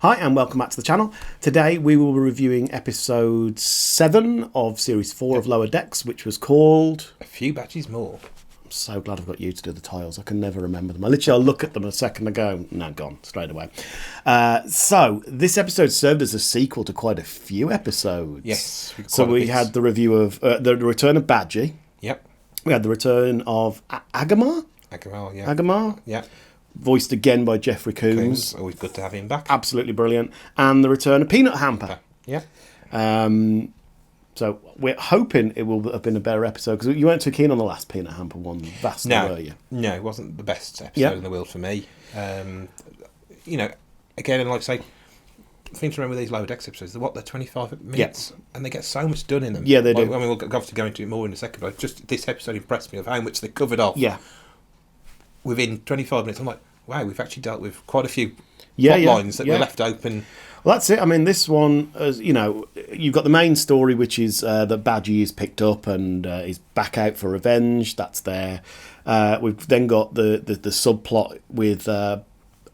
Hi and welcome back to the channel. Today we will be reviewing episode 7 of series 4 of Lower Decks, which was called... A Few Badges More. I'm so glad I've got you to do the titles. I can never remember them. I'll look at them a second ago. No, gone straight away. So this episode served as a sequel to quite a few episodes. Yes. So we had the review of the return of Badgie. Yep. We had the return of Agamar. Agamar, yeah. Agamar. Yeah. Voiced again by Jeffrey Combs. Always good to have him back. Absolutely brilliant. And the return of Peanut Hamper. Yeah. So we're hoping it will have been a better episode, because you weren't too keen on the last Peanut Hamper one, vastly, were you? No, it wasn't the best episode in the world for me. Again, and like I say, the thing to remember with these Lower Decks episodes, they're 25 minutes, and they get so much done in them. Yeah, they do. I mean, we'll obviously go into it more in a second, but just this episode impressed me of how much they covered off. Yeah. Within 25 minutes, I'm like, wow, we've actually dealt with quite a few plot lines that were left open. Well, that's it. I mean, this one, you've got the main story, which is that Badgie is picked up and is back out for revenge. That's there. We've then got the subplot with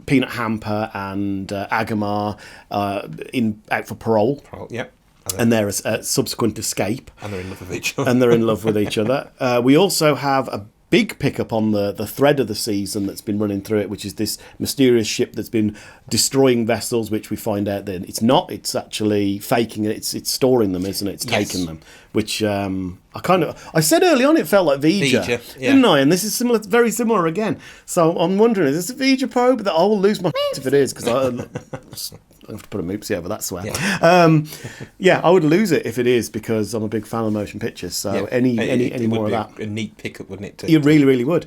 Peanut Hamper and Agamar out for parole. Yep. And their subsequent escape. And they're in love with each other. We also have a big pickup on the thread of the season that's been running through it, which is this mysterious ship that's been destroying vessels, which we find out that it's actually faking it. It's storing them, isn't it? It's taking them, which I said early on it felt like Vija, didn't I? And this is very similar again. So I'm wondering, is this a Vija probe? That I will lose my if it is, because I have to put a moopsie over that swear. Yeah. I would lose it if it is, because I'm a big fan of motion pictures. So any more of that, a neat pickup, wouldn't it? You really would.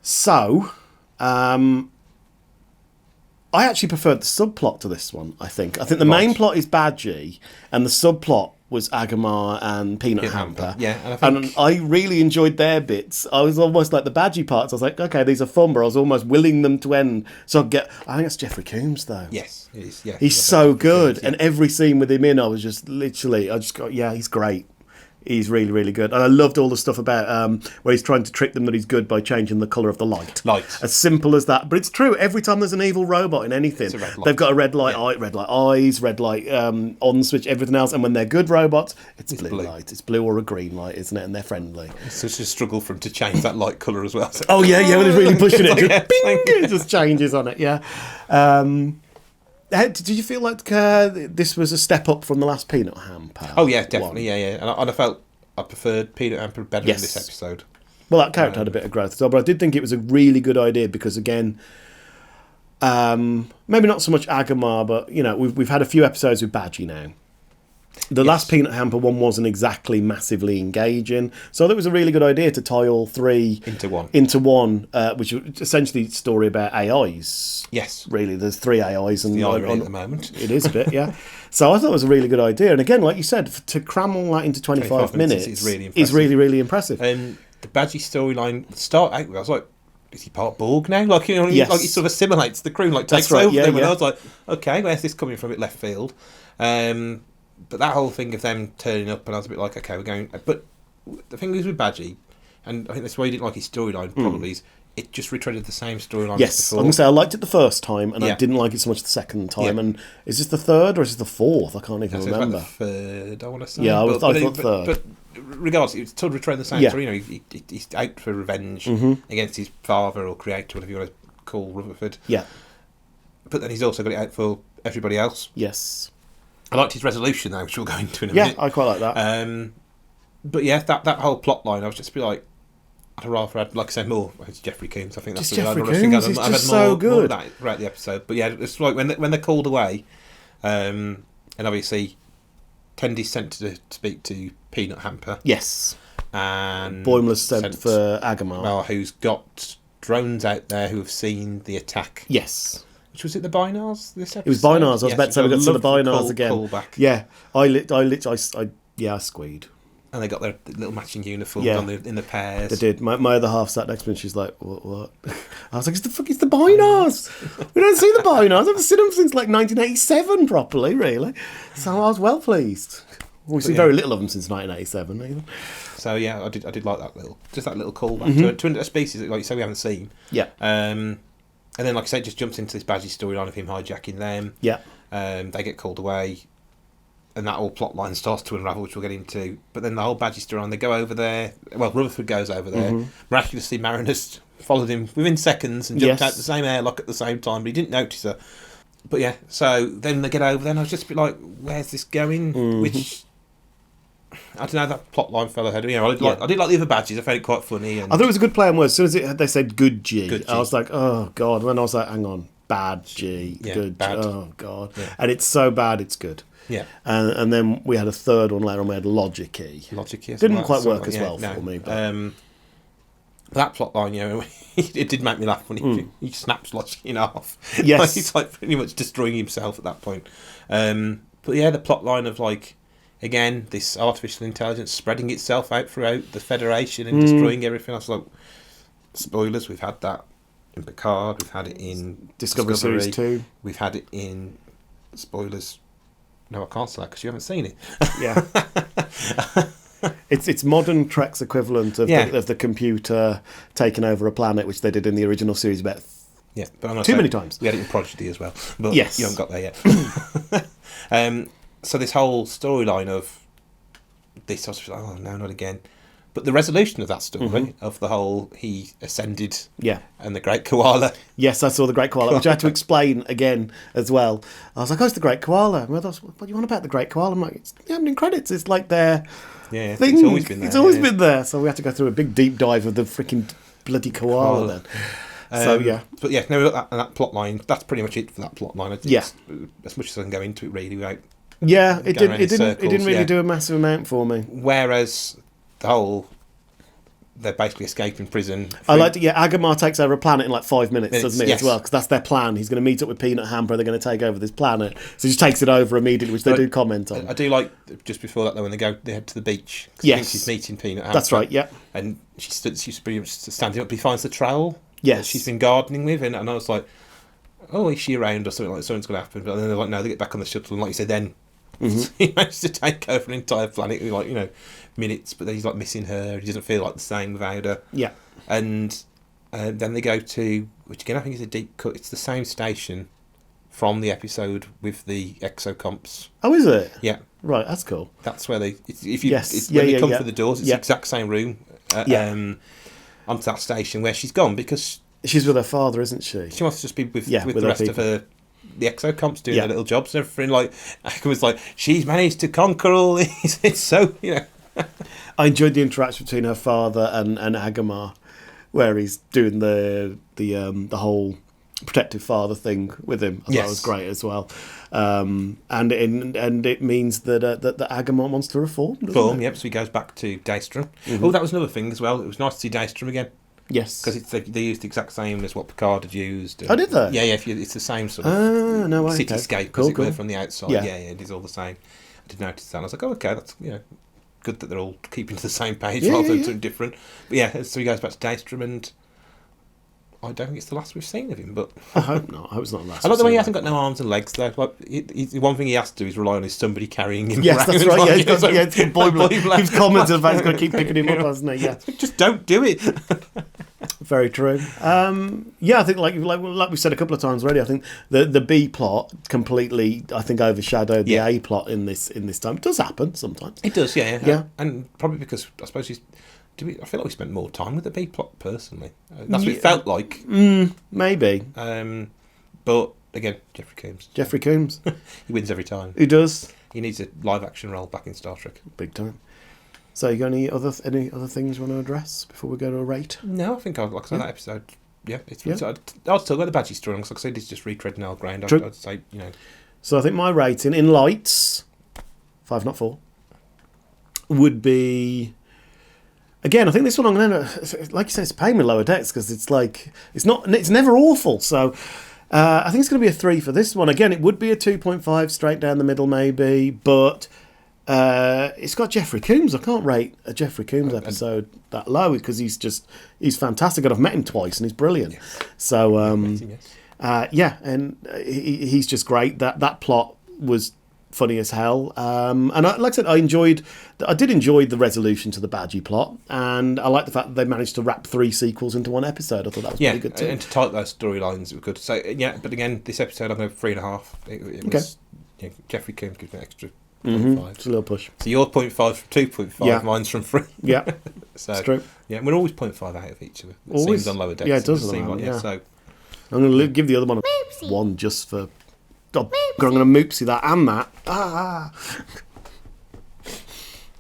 So, I actually preferred the subplot to this one. I think the main plot is Badgie, and the subplot was Agamar and Peanut Hamper. Yeah, and I really enjoyed their bits. I was almost like the Badgie parts. I was like, okay, these are fun, but I was almost willing them to end. So I think it's Jeffrey Combs though. Yes, it is. Yeah, he's so good, and every scene with him in, I just got, he's great. He's really, really good. And I loved all the stuff about where he's trying to trick them that he's good by changing the colour of the light. As simple as that. But it's true. Every time there's an evil robot in anything, they've got a red light, red light eyes, red light on switch, everything else. And when they're good robots, it's blue light. It's blue or a green light, isn't it? And they're friendly. It's such a struggle for him to change that light colour as well. So, when he's really pushing it, it just changes on it, did you feel like this was a step up from the last Peanut Hamper? Oh yeah, definitely, yeah. And I felt I preferred Peanut Hamper better in this episode. Well, that character had a bit of growth as well, but I did think it was a really good idea because, again, maybe not so much Agamar, but we've had a few episodes with Badgie now. The last Peanut Hamper one wasn't exactly massively engaging, so that was a really good idea to tie all three into one, which is essentially a story about AIs. Yes, really. There's 3 AIs, and the irony at the moment it is a bit, yeah. So I thought it was a really good idea, and again, like you said, to cram all that into 25 minutes is really impressive. And the Badgie storyline start out with, I was like, is he part Borg now? Like he sort of assimilates the crew, takes over them, and I was like, okay, where's this coming from? It left field. But that whole thing of them turning up, and I was a bit like, okay, we're going. But the thing is with Badgie, and I think that's why you didn't like his storyline, probably, is it just retreaded the same storyline as before. I can say I liked it the first time, and I didn't like it so much the second time. And is this the third, or is this the fourth? I can't even remember. About the third, I want to say. Yeah, I thought third. But regardless, it's still retreading the same story. He's out for revenge against his father or creator, whatever you want to call Rutherford. Yeah. But then he's also got it out for everybody else. Yes. I liked his resolution though, which we'll go into in a minute. Yeah, I quite like that. But yeah, that whole plot line, I was just like, I'd rather have, like I said, more. It's Jeffrey Combs. I think that's Jeffrey Combs. He's just so good. More of that throughout the episode. But yeah, it's like when they're called away, and obviously Tendy's sent to speak to Peanut Hamper. Yes. And Boimler's sent for Agamar. Well, who's got drones out there who have seen the attack. Yes. Which was it, the Binars this episode? It was Binars. I was about to say we got to the Binars again. Callback. Yeah, I squeed. And they got their little matching uniforms in the pairs. They did. My other half sat next to me and she's like, what? I was like, it's the Binars. We don't see the Binars. I haven't seen them since like 1987 properly, really. So I was well pleased. We've seen very little of them since 1987 even. So yeah, I did like that little callback to a species that, like you say, we haven't seen. Yeah. And then, like I said, just jumps into this Badgie storyline of him hijacking them. Yeah. They get called away, and that whole plot line starts to unravel, which we'll get into. But then the whole Badgie storyline, they go over there. Well, Rutherford goes over there. Miraculously, Marinus followed him within seconds and jumped out the same airlock at the same time, but he didn't notice her. But yeah, so then they get over there, and I was just a bit like, where's this going? Which, I don't know, that plot line fell ahead of me. I did like the other badges. I found it quite funny. And I thought it was a good play on words. As soon as they said good G, Good G. I was like, oh, God. When I was like, hang on, bad G, good bad. G. Oh, God. Yeah. And it's so bad, it's good. Yeah. And then we had a third one later on, we had Logic-y. Logic-y. Didn't quite work as well for me. But. That plot line, it did make me laugh when he snaps Logic in half. Yes. Like, he's like pretty much destroying himself at that point. But yeah, the plot line of like, again, this artificial intelligence spreading itself out throughout the Federation and destroying everything. I was like, spoilers, we've had that in Picard, we've had it in Discovery Series 2. We've had it in, spoilers, no, I can't say that because you haven't seen it. Yeah. It's modern Trek's equivalent of the computer taking over a planet, which they did in the original series about but too many times. We had it in Prodigy as well, but yes. You haven't got there yet. So this whole storyline of this, I was like, oh no, not again. But the resolution of that story, of the whole he ascended, and the Great Koala. Yes, I saw the Great Koala, which I had to explain again as well. I was like, oh, it's the Great Koala. And I was, what do you want about the Great Koala? I'm like, it's the opening credits. It's like their thing. It's always been there. It's always been there. So we had to go through a big deep dive of the freaking bloody koala then. But yeah, no, that plot line, that's pretty much it for that plot line. I think as much as I can go into it really without. Yeah, it didn't really do a massive amount for me. Whereas the whole, they're basically escaping prison. I liked it. Yeah, Agamar takes over a planet in like 5 minutes, doesn't he, as well? Because that's their plan. He's going to meet up with Peanut Hamper. They're going to take over this planet. So he just takes it over immediately, which they do comment on. I do like, just before that, though, when they head to the beach. Yes. I think she's meeting Peanut Hamper. That's right, yeah. And she's pretty much standing up. He finds the trowel that she's been gardening with. And I was like, oh, is she around or something? Like something's going to happen. But then they're like, no, they get back on the shuttle. And like you said, then he managed to take over an entire planet with, like, minutes, but then he's like missing her. He doesn't feel like the same without her. Yeah. And then they go to, which again I think is a deep cut. It's the same station from the episode with the exocomps. Oh, is it? Yeah. Right, that's cool. That's where they. When they come through the doors, it's the exact same room. Onto that station where she's gone because she's with her father, isn't she? She wants to just be with the rest of her. The exocomps doing their little jobs and everything. Like, I was like, she's managed to conquer all these. It's so, I enjoyed the interaction between her father and Agamar, where he's doing the whole protective father thing with him. I thought it was great as well. And it means that Agamar wants to reform. Yep. So he goes back to Daystrom. Oh, that was another thing as well. It was nice to see Daystrom again. Yes, because they used the exact same as what Picard had used. Oh, did they? Yeah. It's the same sort of cityscape cool. From the outside. Yeah, it is all the same. I did notice that. I was like, oh, okay, that's good that they're all keeping to the same page rather than something different. But yeah, so he goes back to Daystrom, and I don't think it's the last we've seen of him. But I hope not. I hope it's not the last. I like the way he hasn't got no arms and legs though. Like the one thing he has to do is rely on is somebody carrying him. Yes, around. that's right. Like, it's got Boy Black. He's commented about he's going to keep picking him up, hasn't he? Yeah, just don't do it. Very true. I think like we said a couple of times already, I think the B plot completely, I think, overshadowed the A plot in this time. It does happen sometimes. It does, yeah. And probably because I suppose I feel like we spent more time with the B plot personally. That's what it felt like. Maybe. But again, Jeffrey Combs. He wins every time. He does. He needs a live action role back in Star Trek. Big time. So, you got any other things you want to address before we go to a rate? No, I think that episode. Yeah, I'll still go the Badgie story because, like I said, it's just retreading our ground. I'd say, So I think my rating in lights, 5 not 4, would be. Again, I think this one I'm going to, like you said, it's paying me lower decks because it's like it's never awful. So I think it's going to be a 3 for this one. Again, it would be a 2.5 straight down the middle maybe, but. It's got Jeffrey Combs. I can't rate a Jeffrey Combs episode that low because he's fantastic. And I've met him twice and he's brilliant. Yes. So, and he's just great. That plot was funny as hell. And like I said, I did enjoy the resolution to the Badgie plot, and I like the fact that they managed to wrap 3 sequels into one episode. I thought that was pretty good too. And to type those storylines, it was good. So yeah, but again, this episode I'm going 3.5. It was Jeffrey Combs gives me an extra 0.5. It's a little push. So your 0.5 from 2.5, Yeah. mine's from 3. Yeah, so it's true. Yeah, we're always 0.5 out of each of it. It Always. seems on lower decks. Yeah, it does seem on like, that, yeah. So I'm going to give the other one a 1 just for... Oh, I'm going to moopsy that and that. Ah.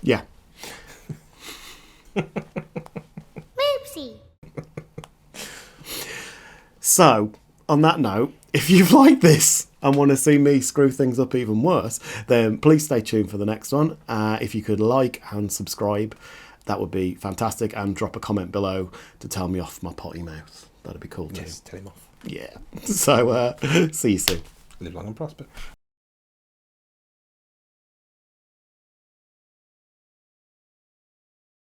Yeah. Moopsy. So, on that note, if you've liked this and want to see me screw things up even worse, then please stay tuned for the next one. If you could like and subscribe, that would be fantastic, and drop a comment below to tell me off my potty mouth. That'd be cool too. yes, tell him off. Yeah. So, see you soon. Live long and prosper.